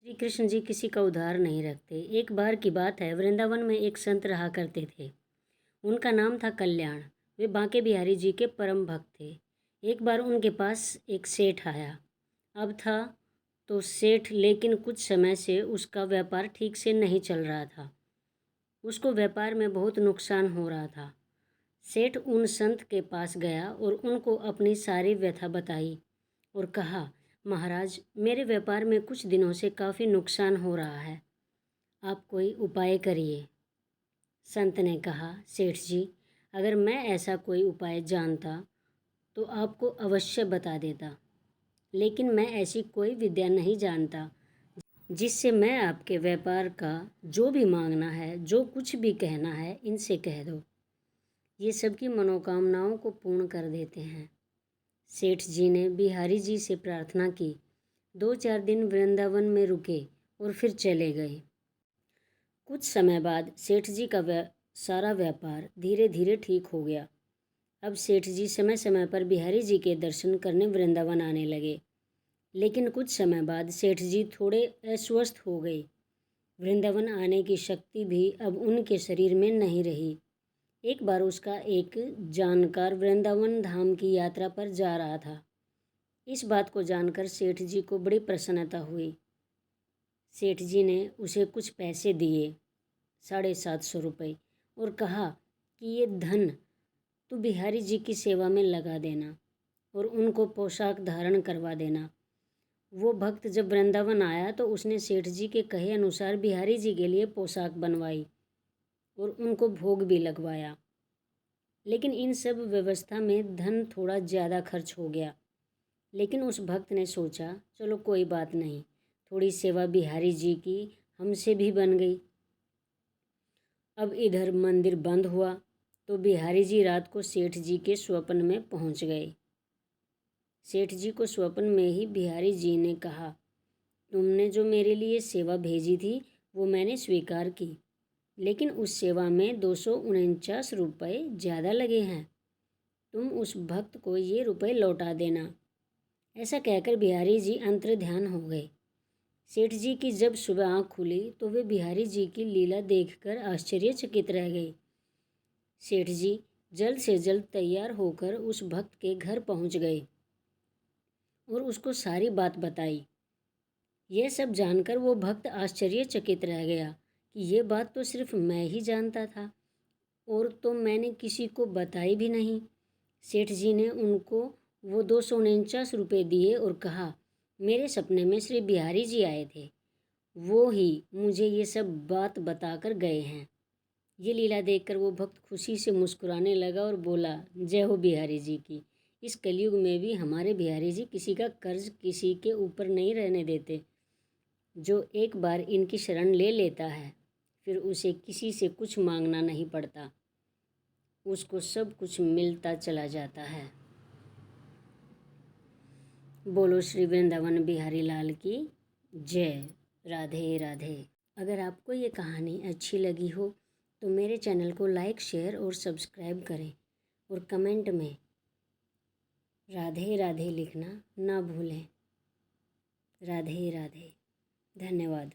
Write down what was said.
श्री कृष्ण जी किसी का उधार नहीं रखते। एक बार की बात है, वृंदावन में एक संत रहा करते थे। उनका नाम था कल्याण। वे बांके बिहारी जी के परम भक्त थे। एक बार उनके पास एक सेठ आया। अब था तो सेठ, लेकिन कुछ समय से उसका व्यापार ठीक से नहीं चल रहा था। उसको व्यापार में बहुत नुकसान हो रहा था। सेठ उन संत के पास गया और उनको अपनी सारी व्यथा बताई और कहा, महाराज, मेरे व्यापार में कुछ दिनों से काफ़ी नुकसान हो रहा है, आप कोई उपाय करिए। संत ने कहा, सेठ जी, अगर मैं ऐसा कोई उपाय जानता तो आपको अवश्य बता देता, लेकिन मैं ऐसी कोई विद्या नहीं जानता जिससे मैं आपके व्यापार का जो भी मांगना है, जो कुछ भी कहना है, इनसे कह दो, ये सबकी मनोकामनाओं को पूर्ण कर देते हैं। सेठ जी ने बिहारी जी से प्रार्थना की। 2-4 दिन वृंदावन में रुके और फिर चले गए। कुछ समय बाद सेठ जी का सारा व्यापार धीरे धीरे ठीक हो गया। अब सेठ जी समय समय पर बिहारी जी के दर्शन करने वृंदावन आने लगे। लेकिन कुछ समय बाद सेठ जी थोड़े अस्वस्थ हो गए। वृंदावन आने की शक्ति भी अब उनके शरीर में नहीं रही। एक बार उसका एक जानकार वृंदावन धाम की यात्रा पर जा रहा था। इस बात को जानकर सेठ जी को बड़ी प्रसन्नता हुई। सेठ जी ने उसे कुछ पैसे दिए, 750 रुपये, और कहा कि ये धन तू बिहारी जी की सेवा में लगा देना और उनको पोशाक धारण करवा देना। वो भक्त जब वृंदावन आया तो उसने सेठ जी के कहे अनुसार बिहारी जी के लिए पोशाक बनवाई और उनको भोग भी लगवाया। लेकिन इन सब व्यवस्था में धन थोड़ा ज़्यादा खर्च हो गया। लेकिन उस भक्त ने सोचा, चलो कोई बात नहीं, थोड़ी सेवा बिहारी जी की हमसे भी बन गई। अब इधर मंदिर बंद हुआ तो बिहारी जी रात को सेठ जी के स्वप्न में पहुंच गए। सेठ जी को स्वप्न में ही बिहारी जी ने कहा, तुमने जो मेरे लिए सेवा भेजी थी वो मैंने स्वीकार की, लेकिन उस सेवा में 249 रुपये ज़्यादा लगे हैं। तुम उस भक्त को ये रुपये लौटा देना। ऐसा कहकर बिहारी जी अंतर्ध्यान हो गए। सेठ जी की जब सुबह आँख खुली तो वे बिहारी जी की लीला देखकर आश्चर्यचकित रह गए। सेठ जी जल्द से जल्द तैयार होकर उस भक्त के घर पहुंच गए और उसको सारी बात बताई। यह सब जानकर वो भक्त आश्चर्यचकित रह गया कि ये बात तो सिर्फ मैं ही जानता था और तो मैंने किसी को बताई भी नहीं। सेठ जी ने उनको वो 249 रुपये दिए और कहा, मेरे सपने में श्री बिहारी जी आए थे, वो ही मुझे ये सब बात बताकर गए हैं। ये लीला देखकर वो भक्त खुशी से मुस्कुराने लगा और बोला, जय हो बिहारी जी की। इस कलयुग में भी हमारे बिहारी जी किसी का कर्ज किसी के ऊपर नहीं रहने देते। जो एक बार इनकी शरण ले लेता है फिर उसे किसी से कुछ मांगना नहीं पड़ता, उसको सब कुछ मिलता चला जाता है। बोलो श्री वृंदावन बिहारी लाल की जय। राधे राधे। अगर आपको ये कहानी अच्छी लगी हो तो मेरे चैनल को लाइक, शेयर और सब्सक्राइब करें और कमेंट में राधे राधे लिखना ना भूलें। राधे राधे। धन्यवाद।